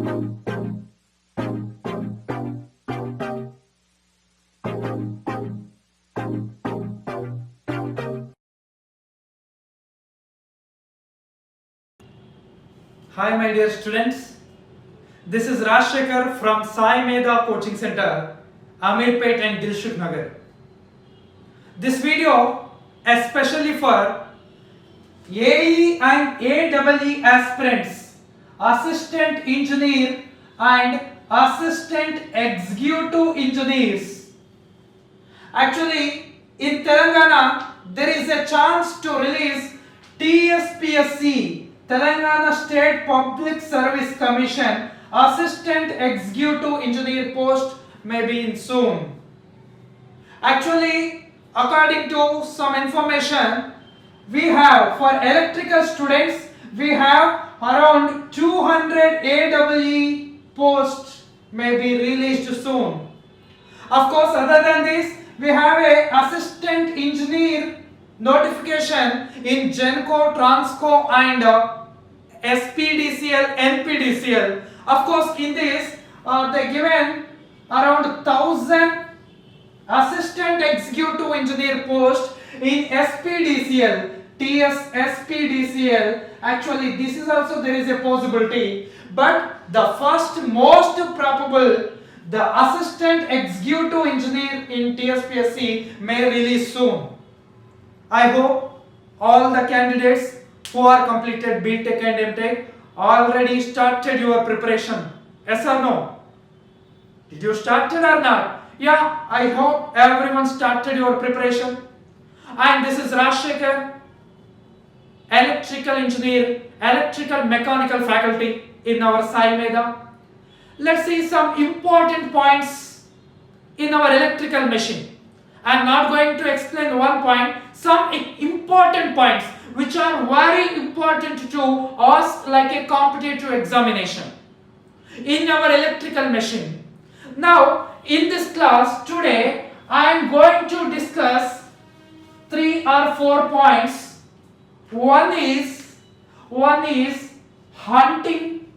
Hi my dear students, this is Rajshekhar from Sai Medha Coaching Center, Amirpet and Dilshuk Nagar. This video especially for AE and AEE aspirants, Assistant Engineer and Assistant Executive Engineers. Actually, in Telangana, there is a chance to release TSPSC, Telangana State Public Service Commission, Assistant Executive Engineer post may be in soon. Actually, according to some information, we have for electrical students, we have around 200 AEE posts may be released soon. Of course, other than this, we have a assistant engineer notification in Genco, Transco and SPDCL, NPDCL. Of course, in this, they given around 1000 assistant executive engineer post in SPDCL, TS SPDCL. Actually, this is also there is a possibility, but the first most probable, the assistant executive engineer in TSPSC may release soon. I hope all the candidates who are completed BTech and MTech already started your preparation. Yes or no? Did you started or not? Yeah, I hope everyone started your preparation. And this is Rajshekhar, electrical engineer, electrical mechanical faculty in our Sai Medha. Let's see some important points in our electrical machine. I am not going to explain one point, some important points which are very important to ask like a competitive examination in our electrical machine. Now, in this class today, I am going to discuss 3 or 4 points. One is hunting.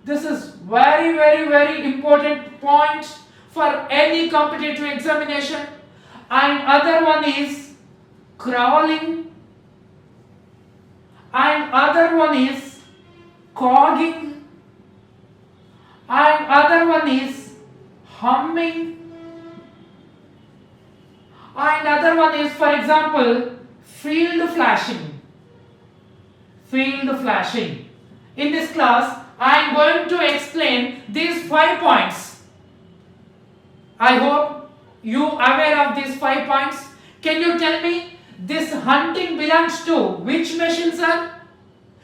This is very important point for any competitive examination. And other one is crawling. And other one is cogging. And other one is humming. And other one is, for example, field flashing. Field flashing. In this class, I am going to explain these 5 points. I hope you are aware of these 5 points. Can you tell me this hunting belongs to which machine, sir?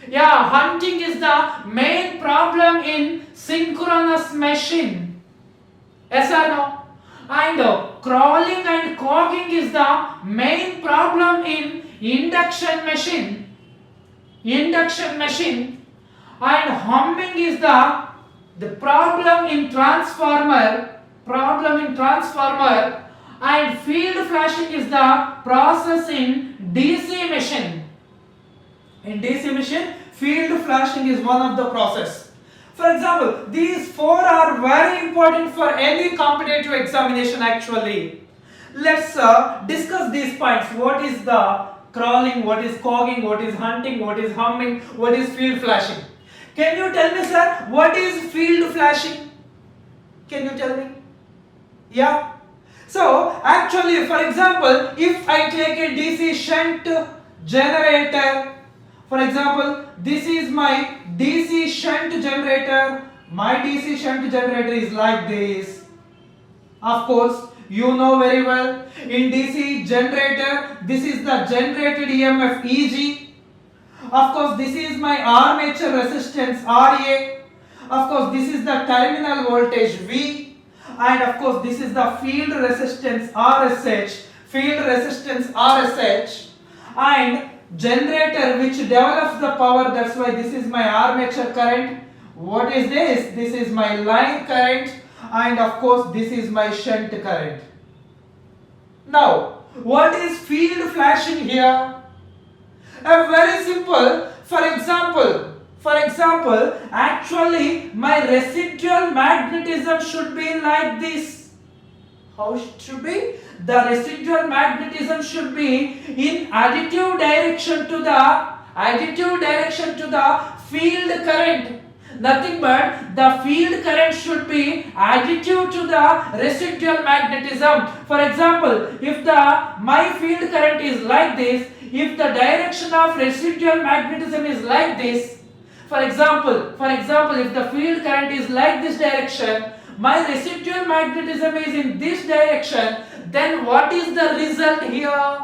Yeah, hunting is the main problem in synchronous machine. Yes or no? And crawling and cogging is the main problem in induction machine. Induction machine. And humming is the problem in transformer. And field flashing is the process in DC machine. In DC machine, field flashing is one of the process. For example, these 4 are very important for any competitive examination actually. Let's discuss these points. What is the crawling, what is cogging, what is hunting, what is humming, what is field flashing? Can you tell me, sir, what is field flashing? Can you tell me? Yeah. So, actually, for example, if I take a DC shunt generator, for example, this is my DC shunt generator. My DC shunt generator is like this. Of course, you know very well, in DC generator, this is the generated EMF EG. Of course, this is my armature resistance RA. Of course, this is the terminal voltage V. And of course, this is the field resistance RSH. Field resistance RSH. And generator which develops the power, that's why this is my armature current. What is this? This is my line current. And of course, this is my shunt current. Now, what is field flashing here? Very simple. For For example, actually my residual magnetism should be like this. How it should be? The residual magnetism should be in additive direction to the field current. Nothing but the field current should be additive to the residual magnetism. For example, if my field current is like this, if the direction of residual magnetism is like this, for example, if the field current is like this direction, my residual magnetism is in this direction, then what is the result here?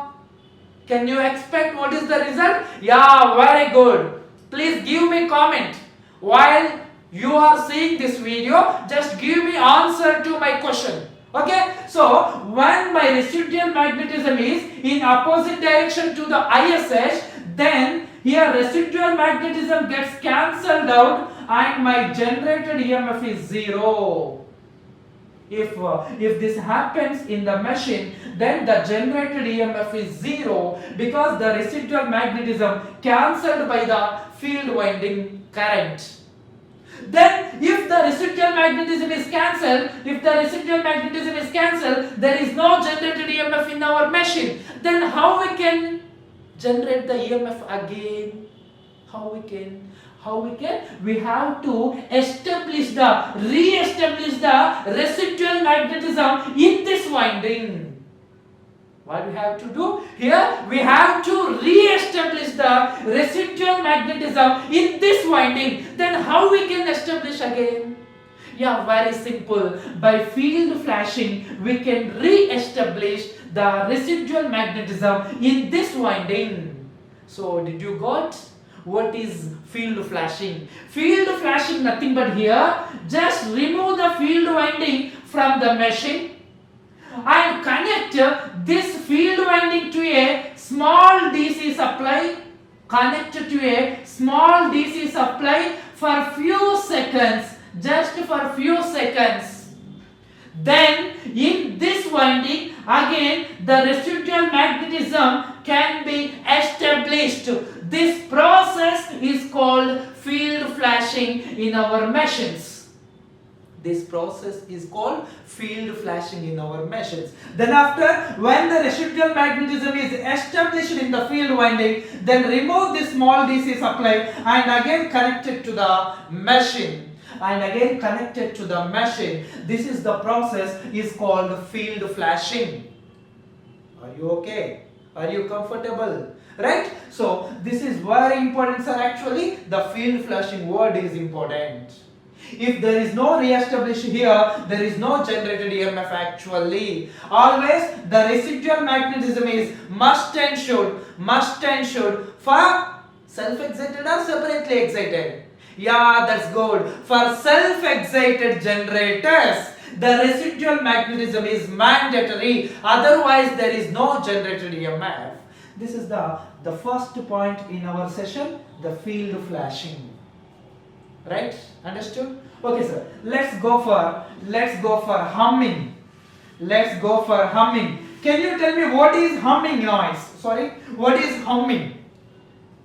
Can you expect what is the result? Yeah, very good. Please give me comment. While you are seeing this video, just give me answer to my question. Okay, so when my residual magnetism is in opposite direction to the ISH, then here residual magnetism gets cancelled out and my generated EMF is zero. If this happens in the machine, then the generated EMF is zero because the residual magnetism cancelled by the field winding current. Then if the residual magnetism is cancelled, there is no generated EMF in our machine. Then how we can generate the EMF again? How we can? We have to re-establish the residual magnetism in this winding. What we have to do? Here we have to re-establish the residual magnetism in this winding. Then how we can establish again? Yeah, very simple. By field flashing, we can re-establish the residual magnetism in this winding. So, did you got what is field flashing? Field flashing nothing but here, just remove the field winding from the machine and connect this field winding to a small DC supply. Connect to a small DC supply for few seconds, just for few seconds. Then in this winding again the residual magnetism can be established. This process is called field flashing in our machines. This process is called field flashing in our machines. Then after, when the residual magnetism is established in the field winding, then remove this small DC supply and again connect it to the machine. This is the process is called field flashing. Are you okay? Are you comfortable? Right? So this is very important, sir. Actually, the field flashing word is important. If there is no re-establish here, there is no generated EMF actually. Always the residual magnetism is must and should for self-excited or separately excited. Yeah, that's good. For self-excited generators, the residual magnetism is mandatory. Otherwise, there is no generated EMF. This is the first point in our session, the field flashing. Right? Understood? Okay, sir. Let's go for humming. Can you tell me what is humming noise? Sorry, what is humming?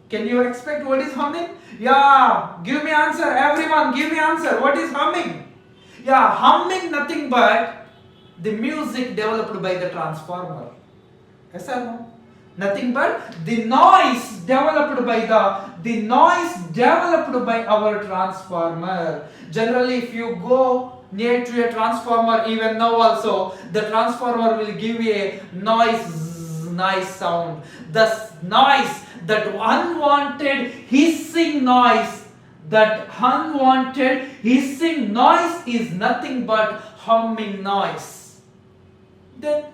Can you expect what is humming? Yeah, give me answer. Everyone, give me answer. What is humming? Yeah, humming nothing but the music developed by the transformer. Yes or no? Nothing but the noise developed by our transformer. Generally, if you go near to a transformer, even now also, the transformer will give you a noise sound. The noise, that unwanted hissing noise, is nothing but humming noise. Then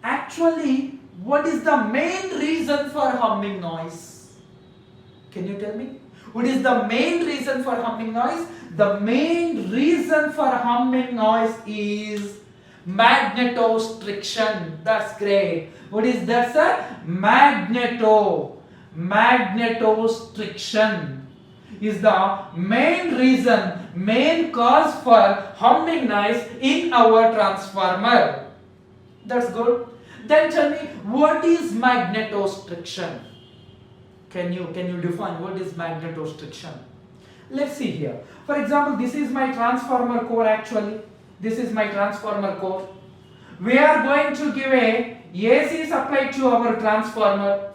actually, what is the main reason for humming noise? Can you tell me? What is the main reason for humming noise? The main reason for humming noise is magnetostriction. That's great. What is that, sir? Magnetostriction is the main cause for humming noise in our transformer. That's good. Then tell me, what is magnetostriction? Can you define what is magnetostriction? Let's see here. For example, this is my transformer core actually. This is my transformer core. We are going to give a AC supply to our transformer.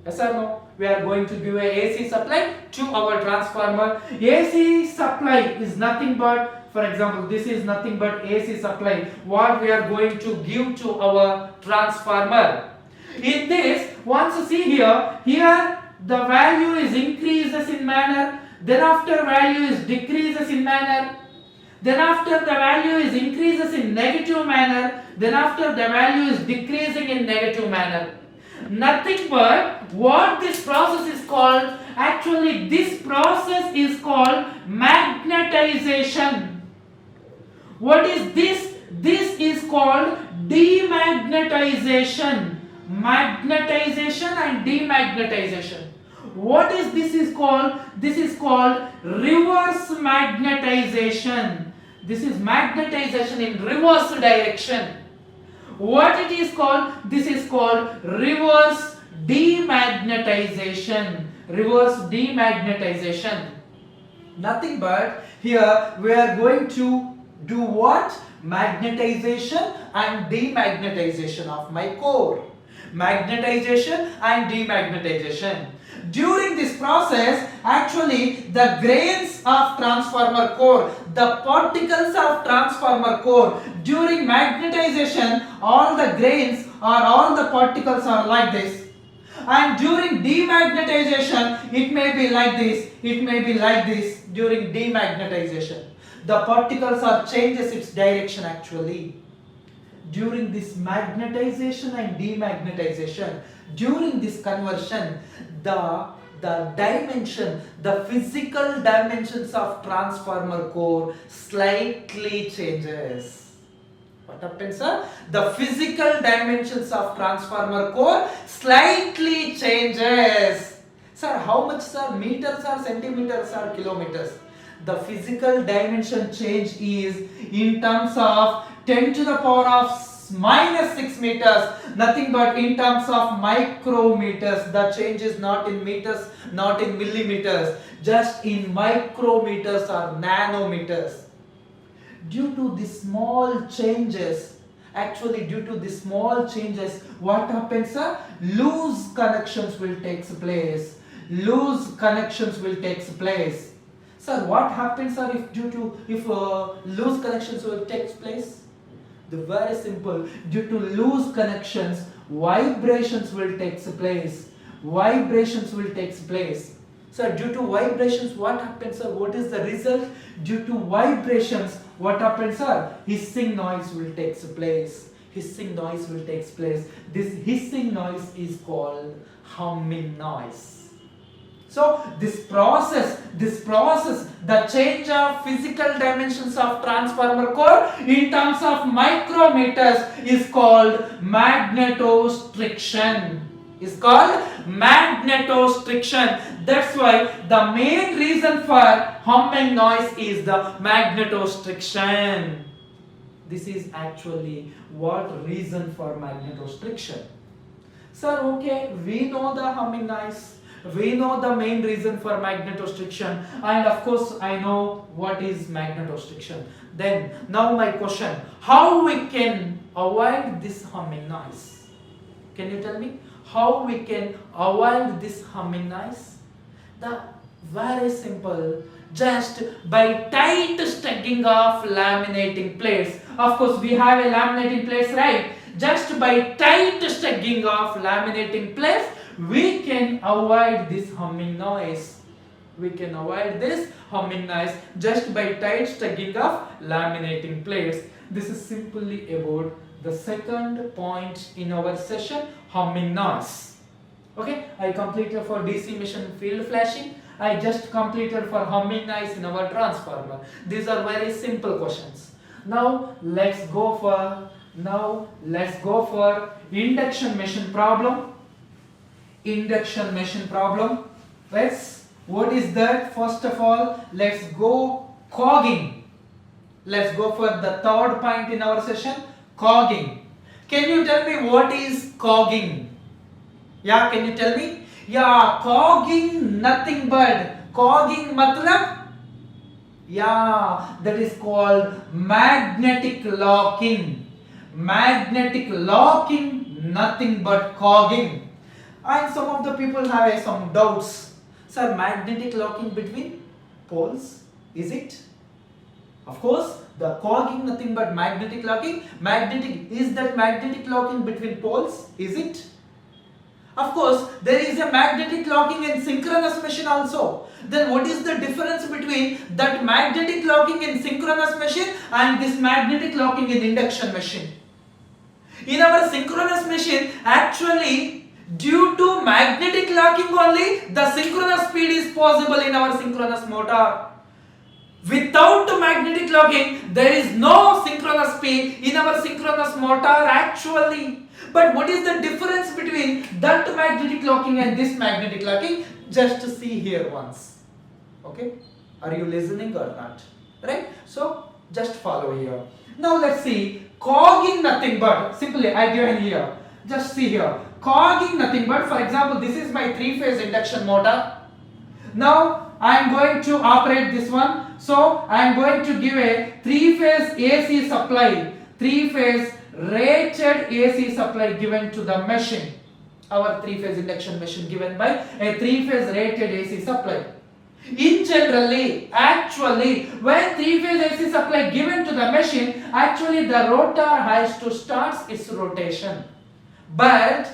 Yes or no? We are going to give a AC supply to our transformer. AC supply is nothing but, for example, this is nothing but AC supply. What we are going to give to our transformer. In this, once you see here, the value is increases in manner. Then after value is decreases in manner. Then after the value is increases in negative manner. Then after the value is decreasing in negative manner. Nothing but what this process is called, actually this process is called magnetization. What is this? This is called demagnetization. Magnetization and demagnetization. What is this is called? This is called reverse magnetization. This is magnetization in reverse direction. What it is called? This is called reverse demagnetization. Reverse demagnetization. Nothing but here we are going to do what? Magnetization and demagnetization of my core. Magnetization and demagnetization. During this process, actually the grains of transformer core, the particles of transformer core, during magnetization, all the grains or all the particles are like this. And during demagnetization, it may be like this, it may be like this. During demagnetization, the particles are changes its direction actually. During this magnetization and demagnetization, during this conversion, the dimension, the physical dimensions of transformer core slightly changes. What happens, sir? The physical dimensions of transformer core slightly changes. Sir, how much, sir? Meters or centimeters or kilometers? The physical dimension change is in terms of 10 to the power of minus 6 meters, nothing but in terms of micrometers. The change is not in meters, not in millimeters, just in micrometers or nanometers. Due to the small changes, actually due to the small changes, what happens, sir? Loose connections will take place. Loose connections will take place. Sir, what happens, sir, if loose connections will take place? The very simple, due to loose connections, vibrations will take place. Vibrations will take place. So due to vibrations, what happens, sir? What is the result? Due to vibrations, what happens, sir? Hissing noise will take place. Hissing noise will take place. This hissing noise is called humming noise. So this process, the change of physical dimensions of transformer core in terms of micrometers is called magnetostriction. Is called magnetostriction. That's why the main reason for humming noise is the magnetostriction. This is actually what reason for magnetostriction. Sir, okay, we know the humming noise. We know the main reason for magnetostriction, and of course I know what is magnetostriction. Then now my question, how we can avoid this humming noise? Can you tell me how we can avoid this humming noise? The very simple, just by tight stacking of laminating plates. Of course we have a laminating plates, right? Just by tight stacking of laminating plates, we can avoid this humming noise. We can avoid this humming noise just by tight stacking of laminating plates. This is simply about the second point in our session, humming noise. Okay, I completed for DC machine field flashing. I just completed for humming noise in our transformer. These are very simple questions. Now let's go for induction machine problem. Induction machine problem. What is that? First of all, let's go cogging. Let's go for the third point in our session, cogging. Can you tell me what is cogging? Yeah, can you tell me? Yeah, cogging nothing but cogging matlab Yeah, that is called magnetic locking. Magnetic locking, nothing but cogging. And some of the people have some doubts. Sir, magnetic locking between poles, is it? Of course, the cogging nothing but magnetic locking. Magnetic, is that magnetic locking between poles? Is it? Of course, there is a magnetic locking in synchronous machine also. Then what is the difference between that magnetic locking in synchronous machine and this magnetic locking in induction machine? In our synchronous machine, actually, due to magnetic locking only, the synchronous speed is possible in our synchronous motor. Without magnetic locking, there is no synchronous speed in our synchronous motor actually. But what is the difference between that magnetic locking and this magnetic locking? Just to see here once. Okay? Are you listening or not? Right? So, just follow here. Now let's see. Cogging nothing but, simply I given here. Just see here. Cogging nothing but, for example, this is my 3-phase induction motor. Now I am going to operate this one. So I am going to give a 3-phase AC supply. 3-phase rated AC supply given to the machine. Our 3-phase induction machine given by a 3-phase rated AC supply. In generally, actually, when 3-phase AC supply given to the machine, actually the rotor has to start its rotation. But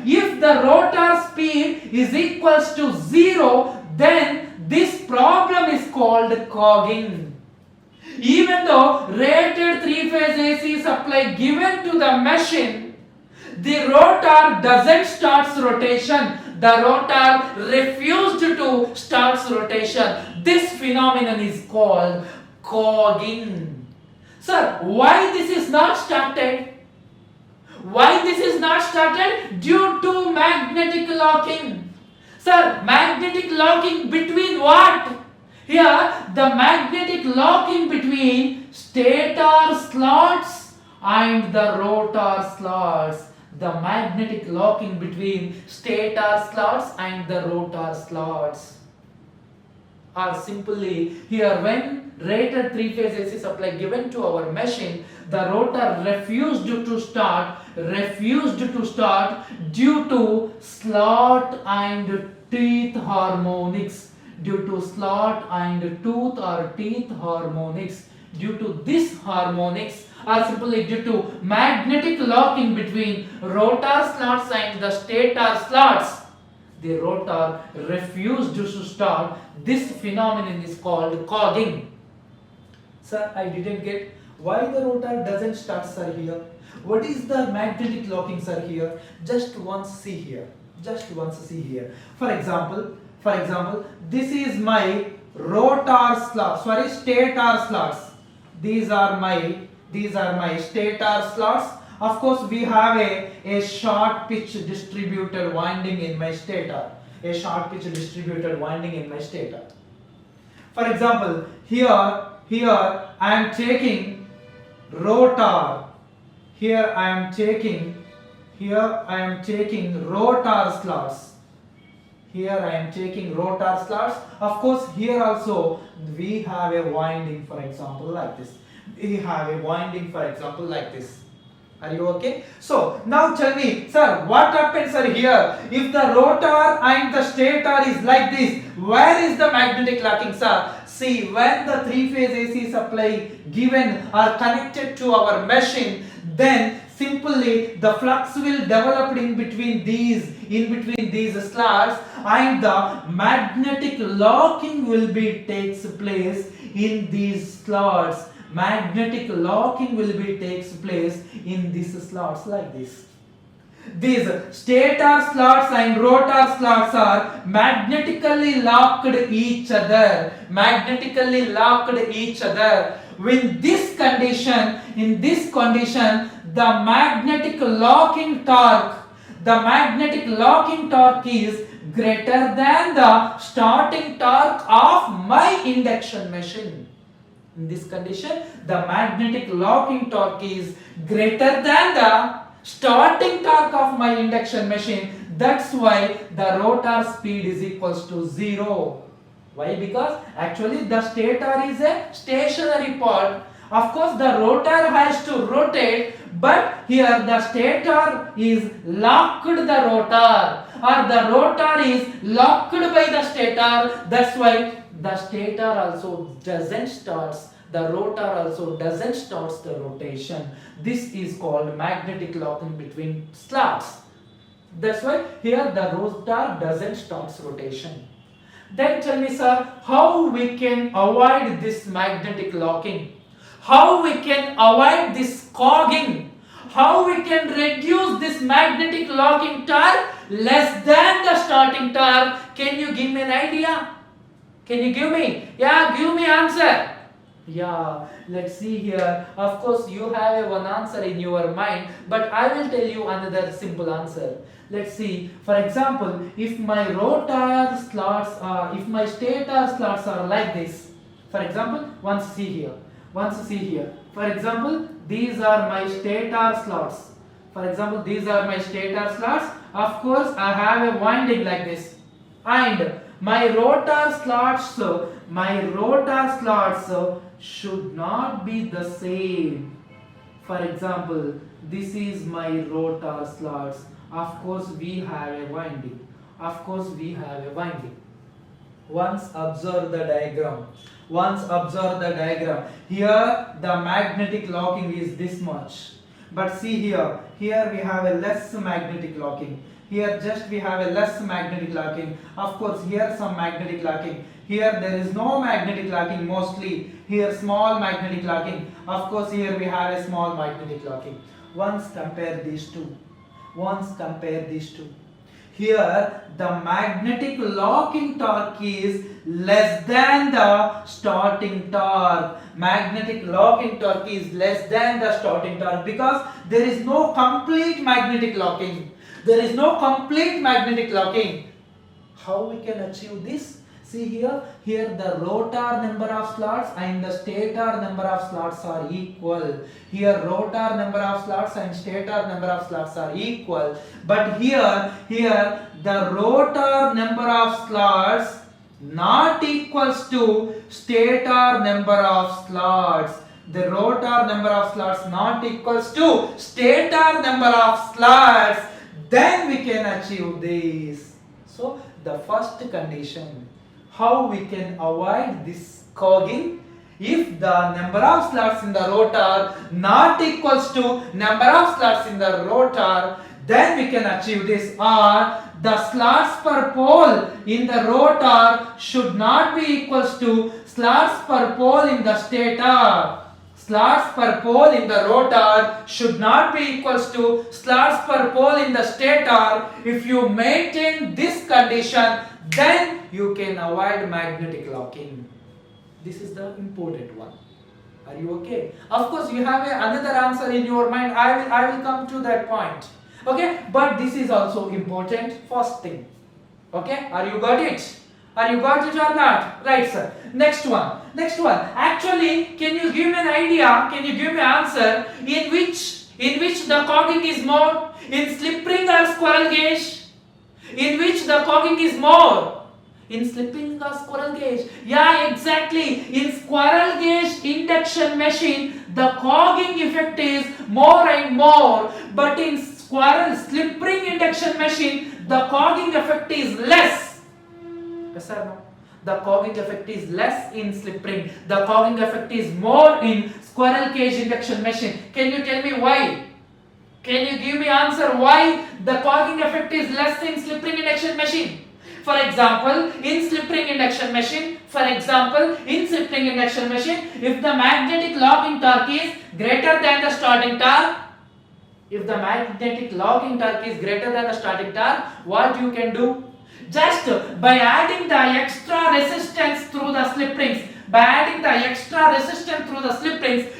if the rotor speed is equals to 0, then this problem is called cogging. Even though rated 3-phase AC supply given to the machine, the rotor doesn't start rotation. The rotor refused to start rotation. This phenomenon is called cogging. Sir, why this is not started? Why this is not started? Due to magnetic locking. Sir, magnetic locking between what? Here, the magnetic locking between stator slots and the rotor slots. The magnetic locking between stator slots and the rotor slots. Or simply, here when rated 3-phase AC supply given to our machine, the rotor refused to start due to slot and teeth harmonics. Due to slot and tooth or teeth harmonics. Due to this harmonics, or simply due to magnetic locking between rotor slots and the stator slots, the rotor refused to start. This phenomenon is called cogging. Sir, I didn't get why the rotor doesn't start, sir, here. What is the magnetic locking, sir, here? Just once see here. Just once see here. For example, this is my rotor slots, stator slots. These are my stator slots. Of course, we have a short pitch distributed winding in my stator. A short pitch distributed winding in my stator. For example, here I am taking rotor. Here I am taking rotor slots. Here I am taking rotor slots. Of course, here also we have a winding, for example, like this. We have a winding, for example, like this. Are you okay? So now tell me, sir, what happens, sir, here? If the rotor and the stator is like this, where is the magnetic locking, sir? See, when the 3-phase AC supply given are connected to our machine, then simply the flux will develop in between these slots, and the magnetic locking will be takes place in these slots. Magnetic locking will be takes place in these slots like this. These stator slots and rotor slots are magnetically locked each other. Magnetically locked each other. In this condition, the magnetic locking torque is greater than the starting torque of my induction machine. In this condition, the magnetic locking torque is greater than the starting torque of my induction machine. That's why the rotor speed is equals to 0. Why? Because actually the stator is a stationary part. Of course, the rotor has to rotate, but here the stator is locked the rotor, or the rotor is locked by the stator. That's why the stator also doesn't starts. The rotor also doesn't starts the rotation. This is called magnetic locking between slots. That's why here the rotor doesn't starts rotation. Then tell me, sir, how we can avoid this magnetic locking? How we can avoid this cogging? How we can reduce this magnetic locking torque less than the starting torque? Can you give me an idea? Can you give me? Yeah, give me answer. Yeah, let's see here. Of course, you have a one answer in your mind, but I will tell you another simple answer. Let's see. For example, if my rotor slots are, if my stator slots are like this. For example, once see here. Once see here. For example, these are my stator slots. For example, these are my stator slots. Of course, I have a winding like this. And my rotor slots should not be the same. For example, this is my rotor slots. Of course, we have a winding. Of course, we have a winding. Once observe the diagram. Once observe the diagram. Here the magnetic locking is this much. But see here. Here we have a less magnetic locking. Here just we have a less magnetic locking. Of course, here some magnetic locking. Here there is no magnetic locking mostly. Here small magnetic locking. Of course, here we have a small magnetic locking. Once compare these two. Once compare these two. Here the magnetic locking torque is less than the starting torque. Magnetic locking torque is less than the starting torque because there is no complete magnetic locking. There is no complete magnetic locking. How we can achieve this? See here, here the rotor number of slots and the stator number of slots are equal. Here rotor number of slots and stator number of slots are equal. But here the rotor number of slots not equals to stator number of slots. The rotor number of slots not equals to stator number of slots. Then we can achieve this. So the first condition, how we can avoid this cogging? If the number of slots in the rotor not equals to number of slots in the rotor, then we can achieve this. Or the slots per pole in the rotor should not be equals to slots per pole in the stator. Slots per pole in the rotor should not be equals to slots per pole in the stator. If you maintain this condition, then you can avoid magnetic locking. This is the important one. Are you okay? Of course, you have another answer in your mind. I will come to that point. Okay, but this is also important. First thing. Okay, are you got it? Are you got it or not? Right, sir. Next one. Next one. Actually, can you give me an idea? Can you give me an answer in which the cogging is more? In slip ring or squirrel cage? In which the cogging is more? In slip ring or squirrel cage? Yeah, exactly. In squirrel cage induction machine, the cogging effect is more and more. But in slip ring induction machine, the cogging effect is less. Yes or no? The cogging effect is less in slip ring. The cogging effect is more in squirrel cage induction machine. Can you tell me why? Can you give me answer why the cogging effect is less in slip ring induction machine? For example, in slip ring induction machine, if the magnetic locking torque is greater than the starting torque, what you can do? Just by adding the extra resistance through the slip rings,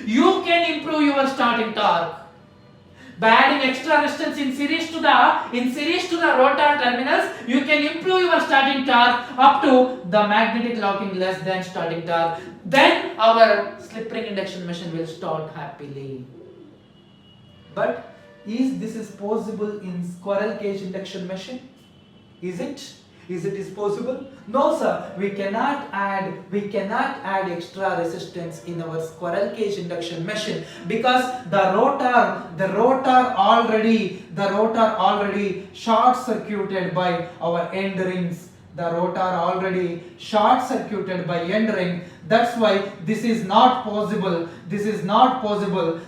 you can improve your starting torque. By adding extra resistance in series to the rotor terminals, you can improve your starting torque up to the magnetic locking less than starting torque. Then our slip ring induction machine will start happily. But this is possible in squirrel cage induction machine? Is it? Is it is possible? No sir, we cannot add extra resistance in our squirrel cage induction machine because the rotor already short circuited by our end rings. The rotor already short circuited by end ring. That's why this is not possible.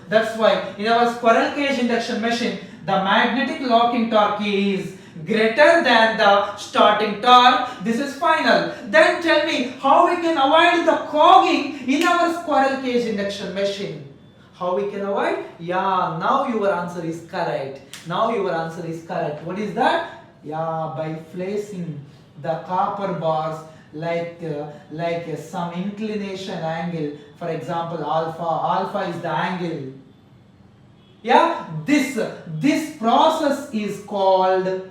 That's why in our squirrel cage induction machine the magnetic locking torque is greater than the starting torque. This is final. Then tell me how we can avoid the cogging in our squirrel cage induction machine. How we can avoid? Yeah, now your answer is correct. What is that? Yeah, by placing the copper bars like some inclination angle. For example, alpha is the angle. Yeah, this process is called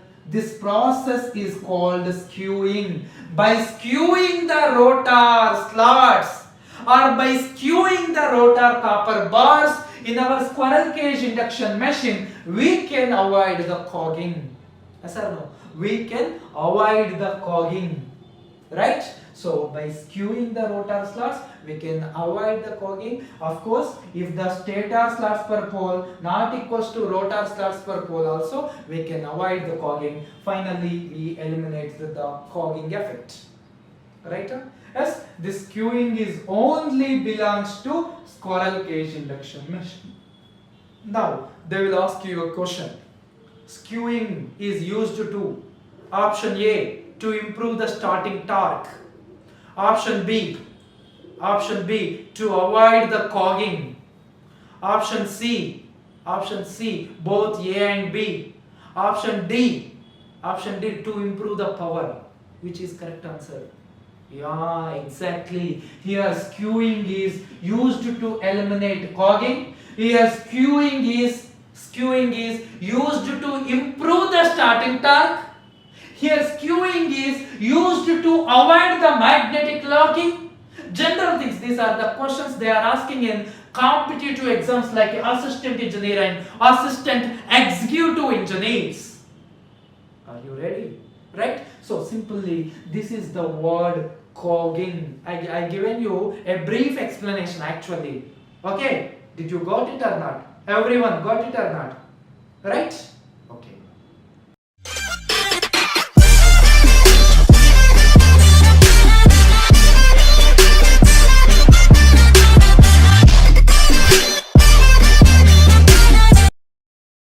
skewing. By skewing the rotor slots or by skewing the rotor copper bars in our squirrel cage induction machine, we can avoid the cogging. Yes or no? We can avoid the cogging, right? So by skewing the rotor slots, we can avoid the cogging. Of course, if the stator slots per pole not equals to rotor slots per pole also, we can avoid the cogging. Finally, we eliminate the cogging effect. Right? Yes, this skewing is only belongs to squirrel cage induction machine. Now, they will ask you a question. Skewing is used to option A, to improve the starting torque. Option B, to avoid the cogging. Option C, both A and B. Option D, to improve the power. Which is correct answer? Yeah, exactly. Here skewing is used to eliminate cogging. Here skewing is used to improve the starting torque. Here skewing is used to avoid the magnetic locking. General things, these are the questions they are asking in competitive exams like assistant engineer and assistant executive engineers. Are you ready? Right? So simply this is the word cogging. I given you a brief explanation actually. Okay? Did you got it or not? Everyone got it or not? Right?